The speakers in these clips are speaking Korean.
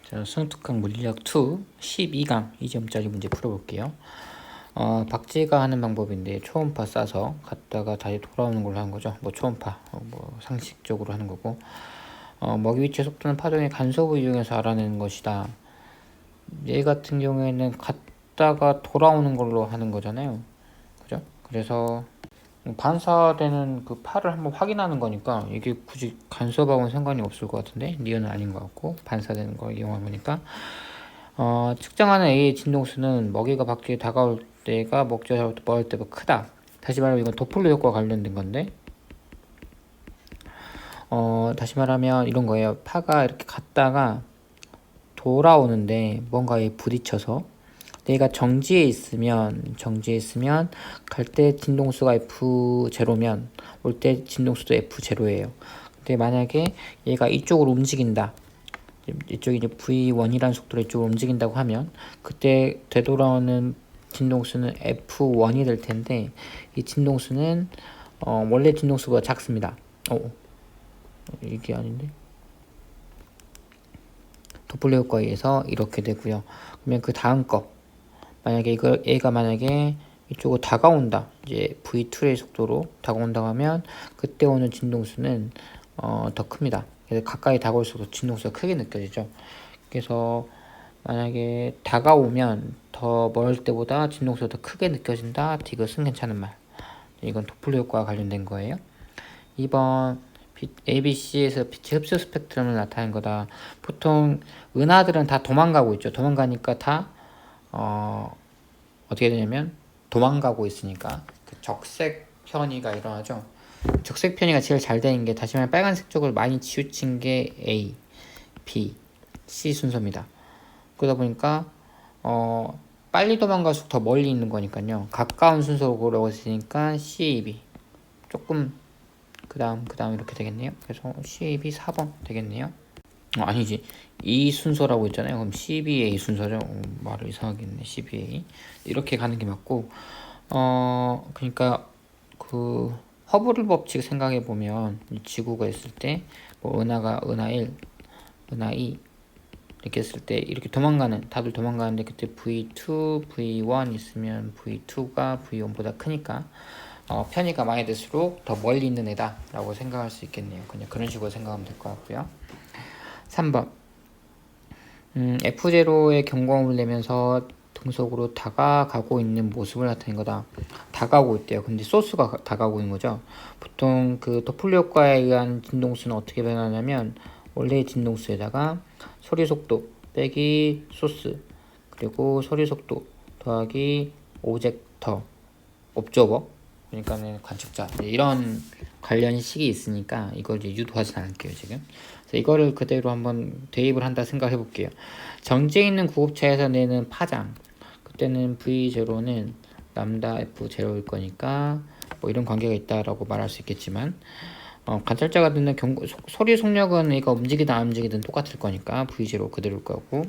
자, 승특학 물리학 2 12강 2점짜리 문제 풀어볼게요. 박쥐가 하는 방법인데 초음파 쏴서 갔다가 다시 돌아오는 걸로 하는 거죠. 뭐 초음파, 뭐 상식적으로 하는 거고. 먹이 위치의 속도는 파동의 간섭을 이용해서 알아내는 것이다. 얘 같은 경우에는 갔다가 돌아오는 걸로 하는 거잖아요. 그죠? 그래서 반사되는 그 팔을 한번 확인하는 거니까 이게 굳이 간섭하고는 상관이 없을 것 같은데 니은은 아닌 것 같고 반사되는 거 이용한 거니까 측정하는 A의 진동수는 먹이가 박쥐에 다가올 때가 먹쥐가 멀을 때보다 크다. 다시 말하면 이건 도플러 효과와 관련된 건데 다시 말하면 이런 거예요. 파가 이렇게 갔다가 돌아오는데 뭔가에 부딪혀서 얘가 정지해 있으면 갈 때 진동수가 F0면 올 때 진동수도 F0예요. 근데 만약에 얘가 이쪽으로 움직인다. 이쪽이 이제 V1이라는 속도로 이쪽으로 움직인다고 하면 그때 되돌아오는 진동수는 F1이 될 텐데 이 진동수는 원래 진동수보다 작습니다. 이게 아닌데? 도플러 효과에 의해서 이렇게 되고요. 그러면 그 다음 거 만약에 얘가 만약에 이쪽으로 다가온다. 이제 V2의 속도로 다가온다고 하면 그때 오는 진동수는 더 큽니다. 그래서 가까이 다가올수록 진동수가 크게 느껴지죠. 그래서 만약에 다가오면 더 멀을 때보다 진동수가 더 크게 느껴진다. 이것은 괜찮은 말. 이건 도플러 효과와 관련된 거예요. 2번 ABC에서 빛의 흡수 스펙트럼을 나타낸 거다. 보통 은하들은 다 도망가고 있죠. 도망가니까 다 어떻게 되냐면 도망가고 있으니까 그 적색 편의가 일어나죠. 적색 편의가 제일 잘 되는 게 다시 말해 빨간색 쪽을 많이 치우친 게 A, B, C 순서입니다. 그러다 보니까 빨리 도망갈수록 더 멀리 있는 거니까요. 가까운 순서로 고르고 있으니까 C, B 조금 그 다음 이렇게 되겠네요. 그래서 C, B 4번 되겠네요. 아니지. 이 순서라고 했잖아요. 그럼 CBA 순서죠. 말을 이상하게 했네. CBA. 이렇게 가는 게 맞고, 그러니까 그 허블 법칙 생각해 보면 지구가 있을 때, 뭐 은하 1, 은하 2 이렇게 했을 때 이렇게 다들 도망가는데 그때 V2, V1 있으면 V2가 V1보다 크니까 편의가 많이 될수록 더 멀리 있는 애다라고 생각할 수 있겠네요. 그냥 그런 식으로 생각하면 될 것 같고요. 3번 F0의 경고음을 내면서 등속으로 다가가고 있는 모습을 나타낸 거다. 다가오고 있대요. 근데 소스가 다가오고 있는 거죠. 보통 그 도플러 효과에 의한 진동수는 어떻게 변하냐면 원래의 진동수에다가 소리 속도 빼기 소스 그리고 소리 속도 더하기 오젝터 옵저버 그러니까는 관측자 이런 관련식이 있으니까 이걸 이제 유도하진 않을게요 지금. 그래서 이거를 그대로 한번 대입을 한다 생각해 볼게요. 정지해 있는 구급차에서 내는 파장 그때는 V0는 람다 F0일 거니까 뭐 이런 관계가 있다라고 말할 수 있겠지만 관찰자가 듣는 소리 속력은 얘가 움직이든 안 움직이든 똑같을 거니까 V0 그대로일 거고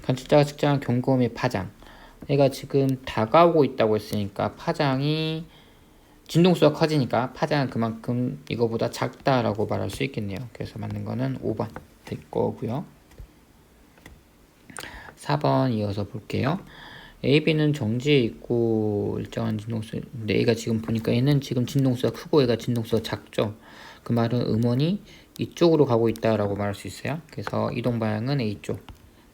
관찰자가 측정한 경고음의 파장 얘가 지금 다가오고 있다고 했으니까 파장이 진동수가 커지니까 파장은 그만큼 이거보다 작다라고 말할 수 있겠네요. 그래서 맞는 거는 5번 될 거고요. 4번 이어서 볼게요. AB는 정지해 있고 일정한 진동수 근데 A가 지금 보니까 얘는 지금 진동수가 크고 얘가 진동수가 작죠. 그 말은 음원이 이쪽으로 가고 있다라고 말할 수 있어요. 그래서 이동 방향은 A쪽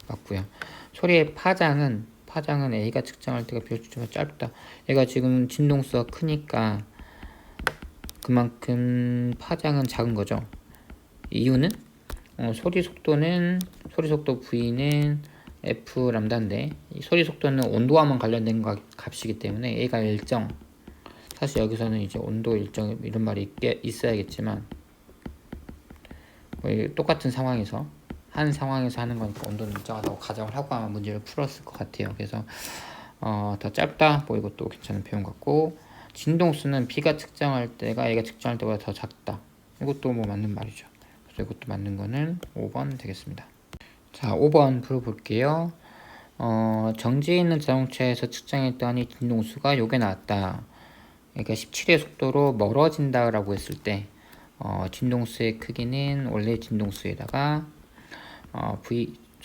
맞고요. 소리의 파장은 A가 측정할 때가 비율적으로 짧다. 얘가 지금 진동수가 크니까 그만큼 파장은 작은 거죠. 이유는 소리 속도 V는 F 람다인데 이 소리 속도는 온도와만 관련된 값이기 때문에 얘가 일정 사실 여기서는 이제 온도 일정 이런 말이 있어야겠지만 똑같은 상황에서 한 상황에서 하는 거니까 온도는 일정하다고 가정을 하고 아마 문제를 풀었을 것 같아요. 그래서 더 짧다 뭐 이것도 괜찮은 표현 같고 진동수는 B가 측정할 때가 A가 측정할 때보다 더 작다. 이것도 뭐 맞는 말이죠. 그래서 이것도 맞는 거는 5번 되겠습니다. 자, 5번 풀어볼게요. 정지해 있는 자동차에서 측정했더니 진동수가 요게 나왔다. 그러니까 17의 속도로 멀어진다라고 했을 때 진동수의 크기는 원래 진동수에다가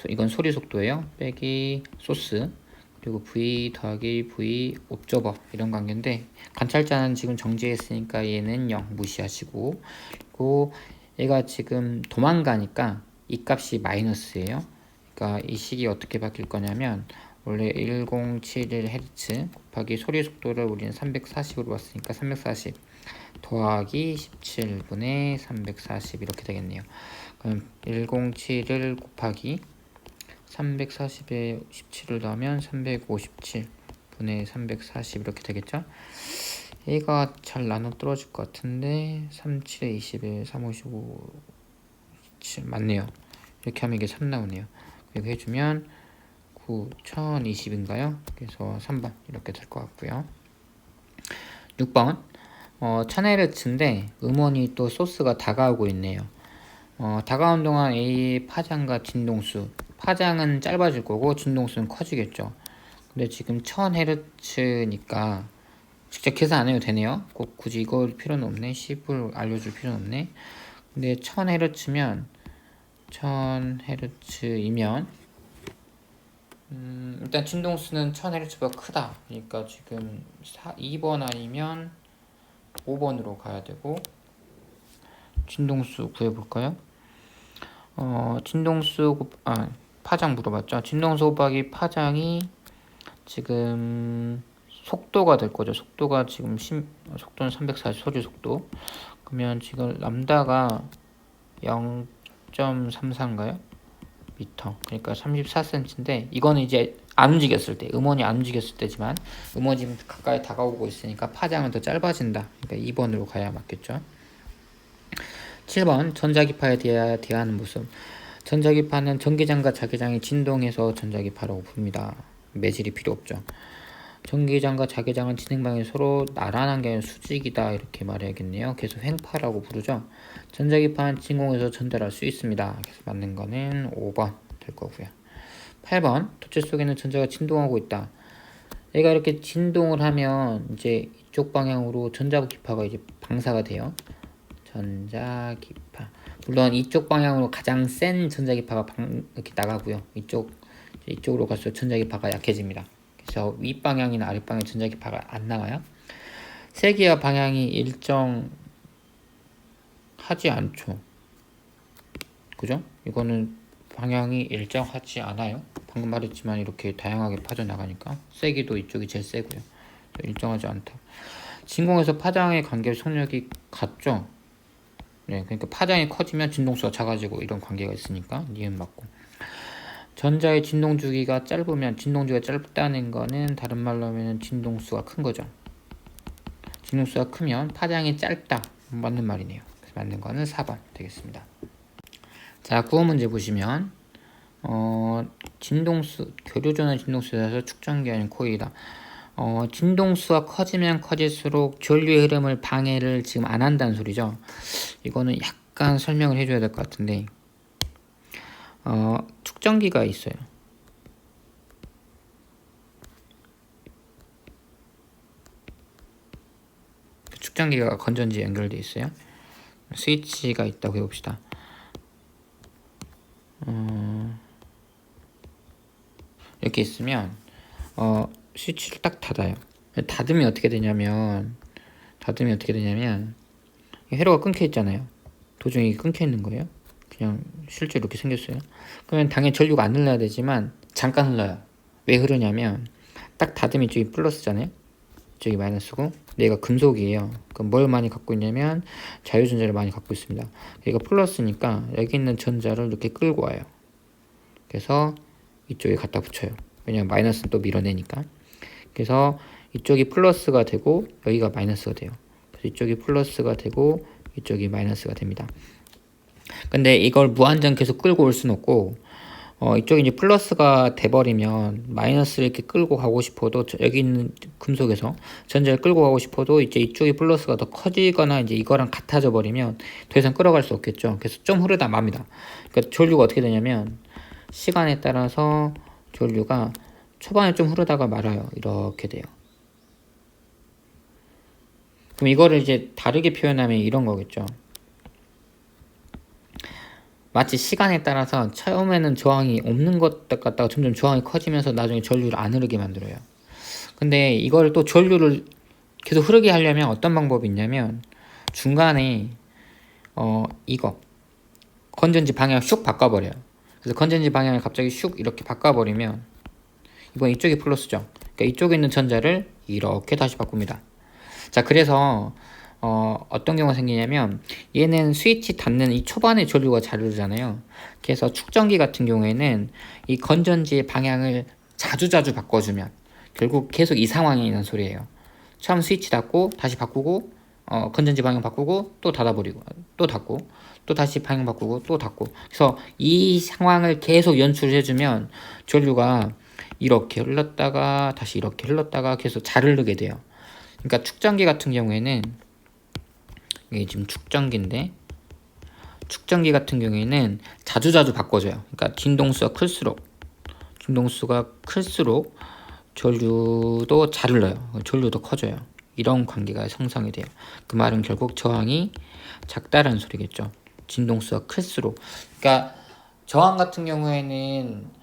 이건 소리 속도예요. 빼기 소스 그리고 V 더하기 V 옵저버 이런 관계인데 관찰자는 지금 정지했으니까 얘는 0 무시하시고 그리고 얘가 지금 도망가니까 이 값이 마이너스예요. 그러니까 이 식이 어떻게 바뀔 거냐면 원래 1071Hz 곱하기 소리 속도를 우리는 340으로 봤으니까 340 더하기 17분의 340 이렇게 되겠네요. 그럼 107을 곱하기 340에 17을 넣으면 357분의 340 이렇게 되겠죠? 얘가 잘 나눠 떨어질 것 같은데 37에 21, 355, 7 맞네요. 이렇게 하면 이게 3 나오네요. 그리고 해주면 9020인가요? 그래서 3번 이렇게 될 것 같고요. 6번 1000Hz인데 음원이 또 소스가 다가오고 있네요. 다가온 동안 A 파장과 진동수 파장은 짧아질 거고 진동수는 커지겠죠. 근데 지금 1000Hz니까 직접 계산 안 해도 되네요. 꼭 굳이 이거 필요는 없네. 10을 알려줄 필요는 없네. 근데 1000Hz면 1000Hz이면 일단 진동수는 1000Hz보다 크다. 그러니까 지금 2번 아니면 5번으로 가야 되고 진동수 구해볼까요? 진동수 파장 물어봤죠. 진동수 곱하기 파장이 지금 속도가 될 거죠. 속도가 지금 속도는 340 소리 속도. 그러면 지금 람다가 0.34인가요? 미터. 그러니까 34cm인데 이거는 이제 안 움직였을 때, 음원이 안 움직였을 때지만 음원이 지금 가까이 다가오고 있으니까 파장은 더 짧아진다. 그러니까 2번으로 가야 맞겠죠. 7번 전자기파에 대하는 모습. 전자기파는 전기장과 자기장이 진동해서 전자기파라고 부릅니다. 매질이 필요 없죠. 전기장과 자기장은 진행 방향이 서로 나란한 게 아니라 수직이다 이렇게 말해야겠네요. 그래서 횡파라고 부르죠. 전자기파는 진공에서 전달할 수 있습니다. 그래서 맞는 거는 5번 될 거고요. 8번 도체 속에는 전자가 진동하고 있다. 얘가 이렇게 진동을 하면 이제 이쪽 방향으로 전자기파가 이제 방사가 돼요. 전자기파. 물론 이쪽 방향으로 가장 센 전자기파가 이렇게 나가고요. 이쪽으로 갈수록 전자기파가 약해집니다. 그래서 윗방향이나 아랫방향 전자기파가 안 나와요. 세기와 방향이 일정하지 않죠. 그죠? 이거는 방향이 일정하지 않아요. 방금 말했지만 이렇게 다양하게 빠져나가니까 세기도 이쪽이 제일 세고요. 일정하지 않다. 진공에서 파장의 관계 속력이 같죠? 네, 그러니까 파장이 커지면 진동수가 작아지고 이런 관계가 있으니까 니은 맞고. 전자의 진동 주기가 짧으면 진동주기가 짧다는 거는 다른 말로 하면 진동수가 큰 거죠. 진동수가 크면 파장이 짧다. 맞는 말이네요. 그래서 맞는 거는 4번 되겠습니다. 자, 9번 문제 보시면 진동수 교류전의 진동수에서 축전기 아닌 코일이다. 진동수가 커지면 커질수록 전류의 흐름을 방해를 지금 안 한다는 소리죠. 이거는 약간 설명을 해줘야 될 것 같은데 축전기가 있어요. 그 축전기가 건전지에 연결되어 있어요. 스위치가 있다고 해봅시다. 이렇게 있으면 스위치를 딱 닫아요. 닫으면 어떻게 되냐면 회로가 끊겨 있잖아요. 도중에 끊겨 있는 거예요. 그냥 실제로 이렇게 생겼어요. 그러면 당연히 전류가 안 흘러야 되지만 잠깐 흘러요. 왜 흐르냐면 딱 닫으면 이쪽이 플러스잖아요. 이쪽이 마이너스고 얘가 금속이에요. 그럼 뭘 많이 갖고 있냐면 자유전자를 많이 갖고 있습니다. 얘가 플러스니까 여기 있는 전자를 이렇게 끌고 와요. 그래서 이쪽에 갖다 붙여요. 왜냐면 마이너스는 또 밀어내니까. 그래서 이쪽이 플러스가 되고 여기가 마이너스가 돼요. 그래서 이쪽이 플러스가 되고 이쪽이 마이너스가 됩니다. 근데 이걸 무한정 계속 끌고 올 수는 없고 이쪽이 이제 플러스가 돼버리면 마이너스를 이렇게 끌고 가고 싶어도 여기 있는 금속에서 전자를 끌고 가고 싶어도 이제 이쪽이 플러스가 더 커지거나 이제 이거랑 같아져 버리면 더 이상 끌어갈 수 없겠죠. 그래서 좀 흐르다 맙니다. 그러니까 전류가 어떻게 되냐면 시간에 따라서 전류가 초반에 좀 흐르다가 말아요. 이렇게 돼요. 그럼 이거를 이제 다르게 표현하면 이런 거겠죠. 마치 시간에 따라서 처음에는 저항이 없는 것 같다가 점점 저항이 커지면서 나중에 전류를 안 흐르게 만들어요. 근데 이걸 또 전류를 계속 흐르게 하려면 어떤 방법이 있냐면 중간에 이거 건전지 방향을 슉 바꿔버려요. 그래서 건전지 방향을 갑자기 슉 이렇게 바꿔버리면 이번 이쪽이 플러스죠. 그러니까 이쪽에 있는 전자를 이렇게 다시 바꿉니다. 자, 그래서 어떤 경우가 생기냐면 얘는 스위치 닫는 이 초반에 전류가 잘 흐르잖아요. 그래서 축전기 같은 경우에는 이 건전지의 방향을 자주자주 바꿔주면 결국 계속 이 상황이 있는 소리예요. 처음 스위치 닫고 다시 바꾸고 건전지 방향 바꾸고 또 닫아버리고 또 닫고 또 다시 방향 바꾸고 또 닫고. 그래서 이 상황을 계속 연출해주면 전류가 이렇게 흘렀다가 다시 이렇게 흘렀다가 계속 잘 흐르게 돼요. 그러니까 축전기 같은 경우에는 이게 지금 축전기인데 축전기 같은 경우에는 자주자주 바꿔줘요. 그러니까 진동수가 클수록 전류도 잘 흘러요. 전류도 커져요. 이런 관계가 형성이 돼요. 그 말은 결국 저항이 작다라는 소리겠죠. 진동수가 클수록. 그러니까 저항 같은 경우에는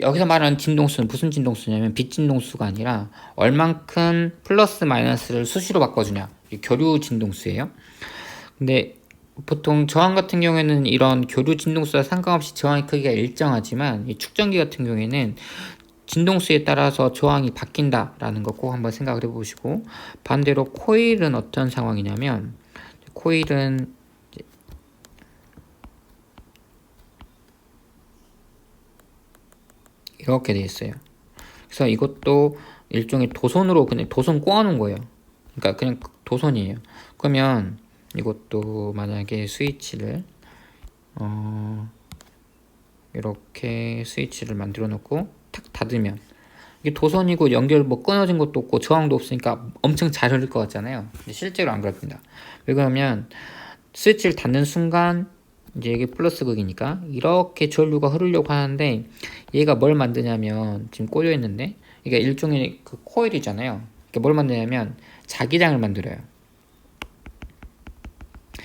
여기서 말하는 진동수는 무슨 진동수냐면 빛진동수가 아니라 얼만큼 플러스 마이너스를 수시로 바꿔주냐, 교류 진동수예요. 근데 보통 저항 같은 경우에는 이런 교류 진동수와 상관없이 저항의 크기가 일정하지만 이 축전기 같은 경우에는 진동수에 따라서 저항이 바뀐다라는 거 꼭 한번 생각을 해보시고, 반대로 코일은 어떤 상황이냐면 코일은 이렇게 돼 있어요. 그래서 이것도 일종의 도선으로 그냥 도선 꼬아놓은 거예요. 그러니까 그냥 도선이에요. 그러면 이것도 만약에 스위치를 이렇게 스위치를 만들어 놓고 탁 닫으면 이게 도선이고 연결 뭐 끊어진 것도 없고 저항도 없으니까 엄청 잘 흐를 것 같잖아요. 근데 실제로 안 그렇습니다. 왜 그러면 스위치를 닫는 순간 이제 이게 플러스 극이니까 이렇게 전류가 흐르려고 하는데 얘가 뭘 만드냐면 지금 꽂여 있는데 이게 일종의 그 코일이잖아요. 그러니까 뭘 만드냐면 자기장을 만들어요.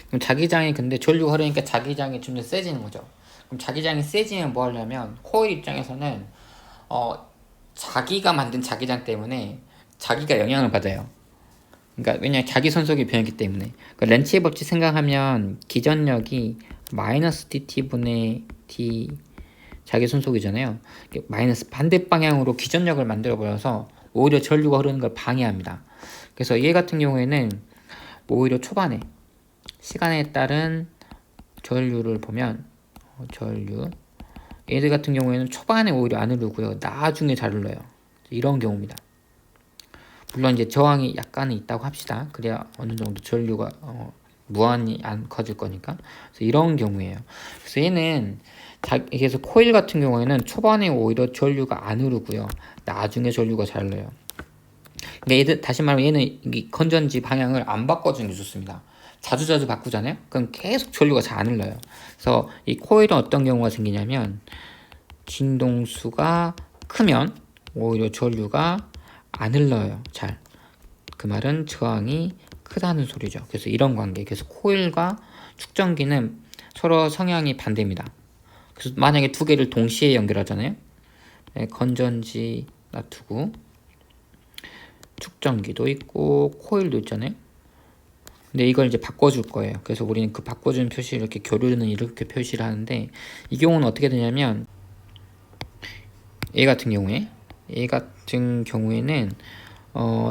그럼 자기장이 근데 전류가 흐르니까 자기장이 좀 더 세지는 거죠. 그럼 자기장이 세지면 뭐 하려면 코일 입장에서는 자기가 만든 자기장 때문에 자기가 영향을 받아요. 그러니까 왜냐면 자기 손속이 변했기 때문에. 그러니까 렌치의 법칙 생각하면 기전력이 마이너스 dt분의 d 자기 손속이잖아요. 마이너스 반대 방향으로 기전력을 만들어 버려서 오히려 전류가 흐르는 걸 방해합니다. 그래서 얘 같은 경우에는 오히려 초반에 시간에 따른 전류를 보면 전류 얘들 같은 경우에는 초반에 오히려 안 흐르고요, 나중에 잘 흘러요. 이런 경우입니다. 물론 이제 저항이 약간은 있다고 합시다. 그래야 어느 정도 전류가 무한히 안 커질 거니까. 그래서 이런 경우예요. 그래서 얘는 그래서 코일 같은 경우에는 초반에 오히려 전류가 안 흐르고요, 나중에 전류가 잘 흘러요. 그러니까 얘들 다시 말하면 얘는 이 건전지 방향을 안 바꿔주는 게 좋습니다. 자주자주 바꾸잖아요. 그럼 계속 전류가 잘 안 흘러요. 그래서 이 코일은 어떤 경우가 생기냐면 진동수가 크면 오히려 전류가 안 흘러요. 잘. 그 말은 저항이 크다는 소리죠. 그래서 이런 관계. 그래서 코일과 축전기는 서로 성향이 반대입니다. 그래서 만약에 두 개를 동시에 연결하잖아요. 네, 건전지 놔두고 축전기도 있고 코일도 있잖아요. 근데 이걸 이제 바꿔줄 거예요. 그래서 우리는 그 바꿔주는 표시를 이렇게 교류는 이렇게 표시를 하는데, 이 경우는 어떻게 되냐면 얘 같은 경우에는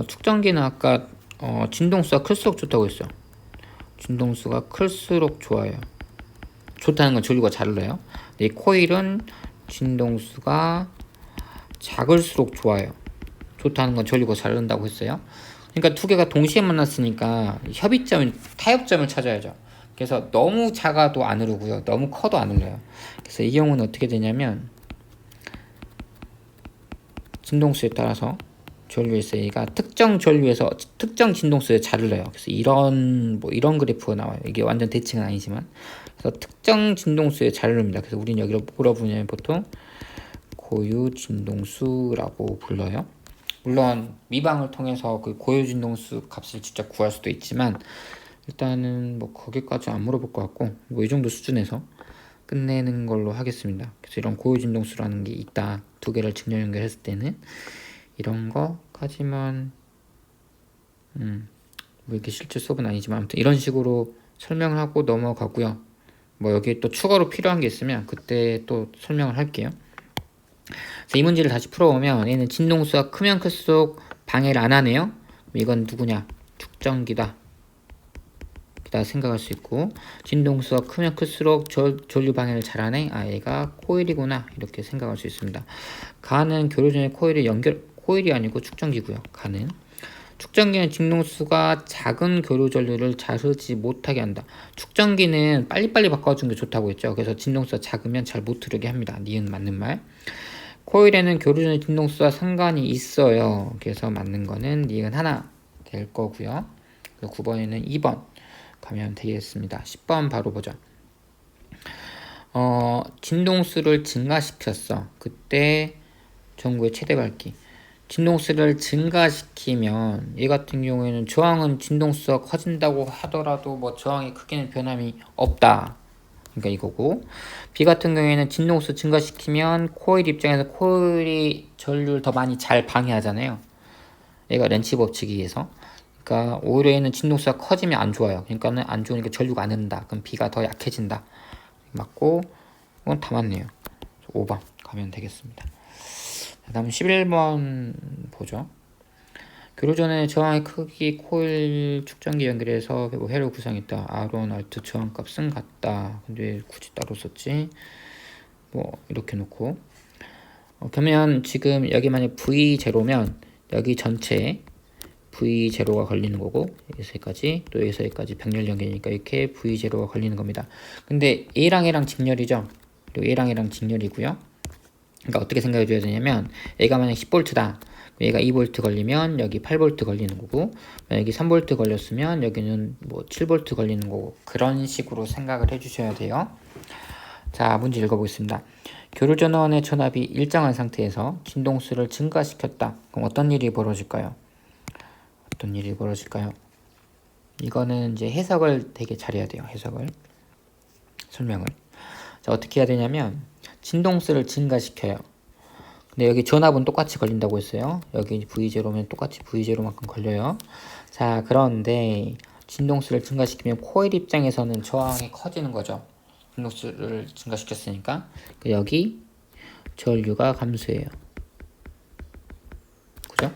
축전기는 아까 진동수가 클수록 좋다고 했어요. 진동수가 클수록 좋아요. 좋다는 건 전류가 잘 흘러요. 근데 이 코일은 진동수가 작을수록 좋아요. 좋다는 건 전류가 잘 흐른다고 했어요. 그러니까 두 개가 동시에 만났으니까 타협점을 찾아야죠. 그래서 너무 작아도 안 흐르고요, 너무 커도 안 흘러요. 그래서 이 경우는 어떻게 되냐면 진동수에 따라서 전류에서 얘가 특정 전류에서 특정 진동수에 잘 흘러요. 그래서 이런 그래프가 나와요. 이게 완전 대칭은 아니지만, 그래서 특정 진동수에 잘 흐릅니다. 그래서 우리는 여기를 뭐라고 부르냐면 보통 고유 진동수라고 불러요. 물론 미방을 통해서 그 고유 진동수 값을 직접 구할 수도 있지만 일단은 뭐 거기까지 안 물어볼 것 같고, 뭐 이 정도 수준에서 끝내는 걸로 하겠습니다. 그래서 이런 고유진동수라는 게 있다. 두 개를 직렬 연결했을 때는 이런 거까지만 뭐 이렇게 실제 수업은 아니지만 아무튼 이런 식으로 설명을 하고 넘어가고요. 뭐 여기 또 추가로 필요한 게 있으면 그때 또 설명을 할게요. 이 문제를 다시 풀어보면 얘는 진동수가 크면 클수록 방해를 안 하네요. 이건 누구냐? 축전기다. 이렇게 생각할 수 있고, 진동수가 크면 클수록 전류 방해를 잘하네. 아, 얘가 코일이구나. 이렇게 생각할 수 있습니다. 가는 교류전의 코일이 아니고 축전기고요. 가는 축전기는 진동수가 작은 교류 전류를 잘 흐르지 못하게 한다. 축전기는 빨리빨리 바꿔주는 게 좋다고 했죠. 그래서 진동수가 작으면 잘 못 흐르게 합니다. 니은 맞는 말. 코일에는 교류전의 진동수와 상관이 있어요. 그래서 맞는 거는 니은 하나 될 거고요. 9번에는 2번 가면 되겠습니다. 10번 바로 보죠. 진동수를 증가시켰어. 그때 전구의 최대 밝기. 진동수를 증가시키면 얘 같은 경우에는 저항은 진동수가 커진다고 하더라도 뭐 저항의 크기는 변함이 없다. 그러니까 이거고, B 같은 경우에는 진동수 증가시키면 코일 입장에서 코일이 전류를 더 많이 잘 방해하잖아요. 얘가 렌치 법칙에 의해서. 그러니까 오히려 얘는 진동수가 커지면 안 좋아요. 그러니까는 안 좋으니까 전류가 안 흐른다. 그럼 B가 더 약해진다. 맞고, 이건 다 맞네요. 5번 가면 되겠습니다. 다음 11번 보죠. 교류전에 저항의 크기 코일 축전기 연결해서 뭐 회로 구성했다. R1, R2 저항값은 같다. 근데 굳이 따로 썼지? 뭐 이렇게 놓고 그러면 지금 여기 만약 V0면 여기 전체에 V0가 걸리는 거고 여기서까지 또 여기서까지 병렬 연결이니까 이렇게 V0가 걸리는 겁니다. 근데 A랑 A랑 직렬이죠. 그리고 A랑 A랑 직렬이고요. 그러니까 어떻게 생각해 줘야 되냐면 얘가 만약 10V다. 얘가 2V 걸리면 여기 8V 걸리는 거고 만약에 3V 걸렸으면 여기는 뭐 7V 걸리는 거고 그런 식으로 생각을 해 주셔야 돼요. 자, 문제 읽어보겠습니다. 교류전원의 전압이 일정한 상태에서 진동수를 증가시켰다. 그럼 어떤 일이 벌어질까요? 어떤 일이 벌어질까요? 이거는 이제 해석을 되게 잘해야 돼요. 해석을. 설명을. 자, 어떻게 해야 되냐면 진동수를 증가시켜요. 근데 여기 전압은 똑같이 걸린다고 했어요. 여기 V0면 똑같이 V0만큼 걸려요. 자, 그런데 진동수를 증가시키면 코일 입장에서는 저항이 커지는 거죠. 진동수를 증가시켰으니까. 여기 전류가 감소해요. 그죠?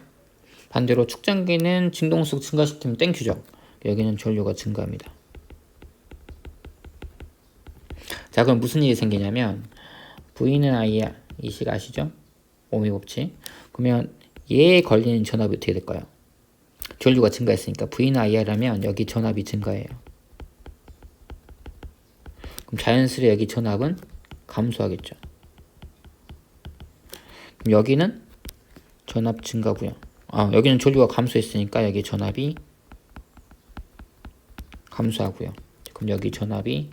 반대로 축전기는 진동수 증가시키면 땡큐죠. 여기는 전류가 증가합니다. 자, 그럼 무슨 일이 생기냐면 V는 IR, 이 식 아시죠? 오미 법칙. 그러면 얘에 걸리는 전압이 어떻게 될까요? 전류가 증가했으니까 V는 IR하면 여기 전압이 증가해요. 그럼 자연스레 여기 전압은 감소하겠죠. 그럼 여기는 전압 증가고요. 여기는 전류가 감소했으니까 여기 전압이 감소하고요. 그럼 여기 전압이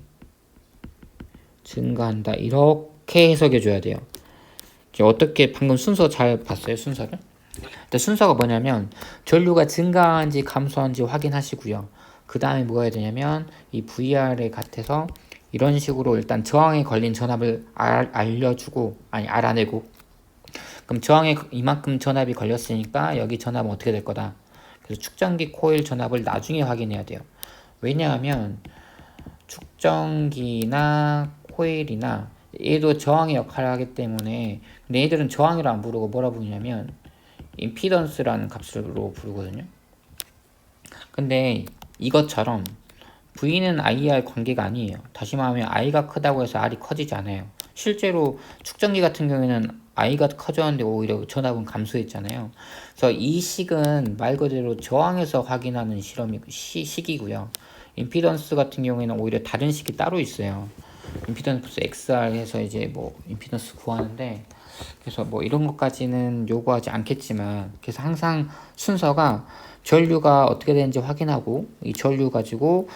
증가한다. 이렇게 해석해 줘야 돼요. 어떻게 방금 순서 잘 봤어요? 순서를? 일단 순서가 뭐냐면 전류가 증가한지 감소한지 확인하시고요. 그 다음에 뭐 해야 되냐면 이 VR에 같아서 이런 식으로 일단 저항에 걸린 전압을 알려주고 알아내고 그럼 저항에 이만큼 전압이 걸렸으니까 여기 전압은 어떻게 될 거다. 그래서 축전기 코일 전압을 나중에 확인해야 돼요. 왜냐하면 축전기나 코일이나 얘도 저항의 역할을 하기 때문에 근데 얘들은 저항이라 안 부르고 뭐라 부르냐면 임피던스라는 값으로 부르거든요. 근데 이것처럼 V는 IR 관계가 아니에요. 다시 말하면 I가 크다고 해서 R이 커지지 않아요. 실제로 축전기 같은 경우에는 I가 커졌는데 오히려 전압은 감소했잖아요. 그래서 이 식은 말 그대로 저항에서 확인하는 식이고요. 임피던스 같은 경우에는 오히려 다른 식이 따로 있어요. 임피던스 XR 해서 이제 뭐 임피던스 구하는데 그래서 뭐 이런 것까지는 요구하지 않겠지만 그래서 항상 순서가 전류가 어떻게 되는지 확인하고 이 전류 가지고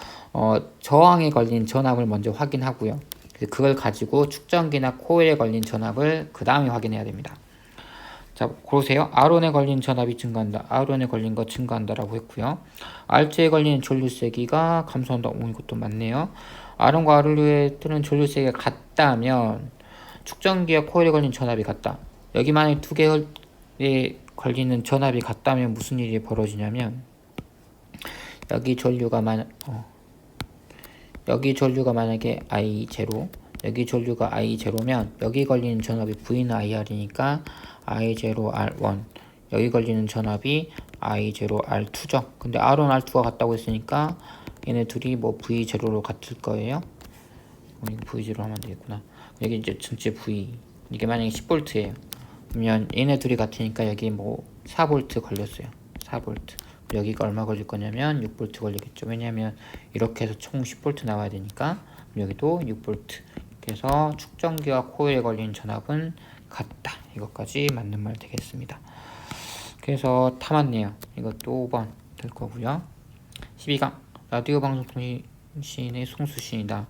저항에 걸린 전압을 먼저 확인하고요. 그걸 가지고 축전기나 코일에 걸린 전압을 그 다음에 확인해야 됩니다. 자, 고르세요. R1에 걸린 전압이 증가한다. R1에 걸린 거 증가한다라고 했고요. R2에 걸린 전류 세기가 감소한다. 오, 이것도 맞네요. R원과 R류에 뜨는 전류세가 같다면 축전기와 코일에 걸린 전압이 같다. 여기 만약에 두 개에 걸리는 전압이 같다면 무슨 일이 벌어지냐면 여기 전류가 만약에 I0, 여기 전류가 I0면 여기 걸리는 전압이 V는 IR이니까 I0 R1, 여기 걸리는 전압이 I0 R2죠. 근데 R1 R2가 같다고 했으니까 얘네 둘이 뭐 V0로 같을 거예요. 이거 V0 하면 되겠구나. 여기 이제 전체 V, 이게 만약에 10V예요 그러면 얘네 둘이 같으니까 여기 뭐 4V 걸렸어요. 4V. 여기가 얼마 걸릴 거냐면 6V 걸리겠죠. 왜냐면 이렇게 해서 총 10V 나와야 되니까 여기도 6V. 그래서 축전기와 코일에 걸린 전압은 같다. 이것까지 맞는 말 되겠습니다. 그래서 다 맞네요. 이것도 5번 될 거고요. 12강 라디오 방송 통신의 송수신이다.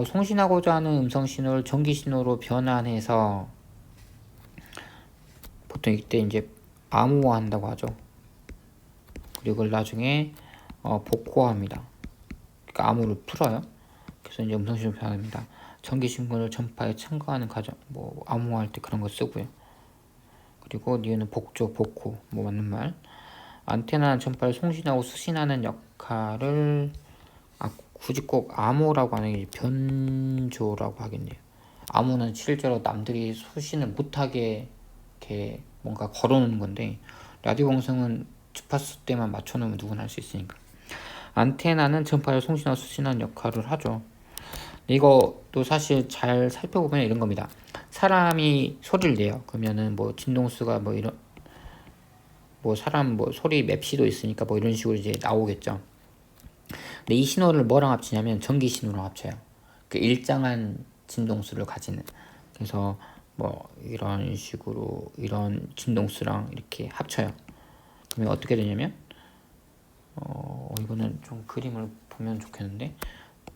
송신하고자 하는 음성 신호를 전기 신호로 변환해서 보통 이때 이제 암호화한다고 하죠. 그리고 그걸 나중에 복호화합니다. 그러니까 암호를 풀어요. 그래서 이제 음성 신호로 변환합니다. 전기 신호를 전파에 첨가하는 과정, 뭐 암호화할 때 그런 거 쓰고요. 그리고 니은은 복조, 복호, 뭐 맞는 말. 안테나는 전파를 송신하고 수신하는 역할을 굳이 꼭 암호라고 안 하겠지, 변조라고 하겠네요. 암호는 실제로 남들이 수신을 못하게 이렇게 뭔가 걸어놓는 건데 라디오 방송은 주파수 때만 맞춰놓으면 누구나 할 수 있으니까. 안테나는 전파를 송신하고 수신하는 역할을 하죠. 이것도 사실 잘 살펴보면 이런 겁니다. 사람이 소리를 내요. 그러면은 뭐 진동수가 뭐 이런 뭐 사람 뭐 소리 맵시도 있으니까 뭐 이런 식으로 이제 나오겠죠. 근데 이 신호를 뭐랑 합치냐면 전기 신호랑 합쳐요. 그 일정한 진동수를 가지는. 그래서 뭐 이런 식으로 이런 진동수랑 이렇게 합쳐요. 그러면 어떻게 되냐면 이거는 좀 그림을 보면 좋겠는데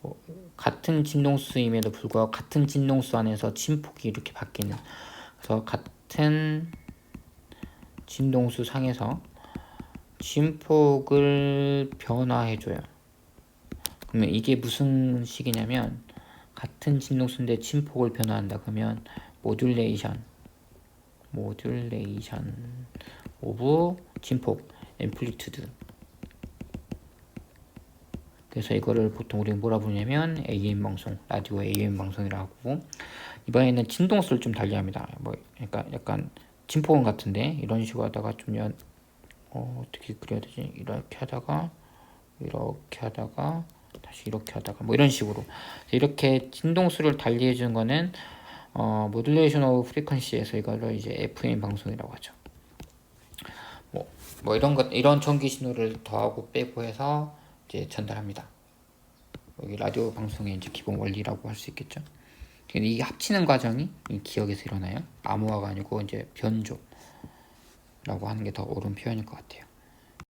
뭐 같은 진동수임에도 불구하고 같은 진동수 안에서 진폭이 이렇게 바뀌는. 그래서 같은 진동수 상에서 진폭을 변화해줘요. 그러면 이게 무슨 식이냐면 같은 진동수인데 진폭을 변화한다. 그러면 모듈레이션 오브 진폭 앰플리튜드. 그래서 이거를 보통 우리가 뭐라 부르냐면 AM 방송, 라디오 AM 방송이라고 하고, 이번에는 진동수를 좀 달리합니다. 뭐 그러니까 약간 진폭은 같은데 이런 식으로 하다가 좀 어떻게 그려야 되지? 이렇게 하다가 다시 이렇게 하다가 뭐 이런 식으로 이렇게 진동수를 달리해 주는 거는 모듈레이션 오브 프리퀀시에서 이거를 이제 FM 방송이라고 하죠. 뭐 이런 전기 신호를 더하고 빼고 해서 이제 전달합니다. 여기 라디오 방송의 이제 기본 원리라고 할 수 있겠죠. 이 합치는 과정이 이 기억에서 일어나요. 암호화가 아니고 이제 변조라고 하는 게 더 옳은 표현일 것 같아요.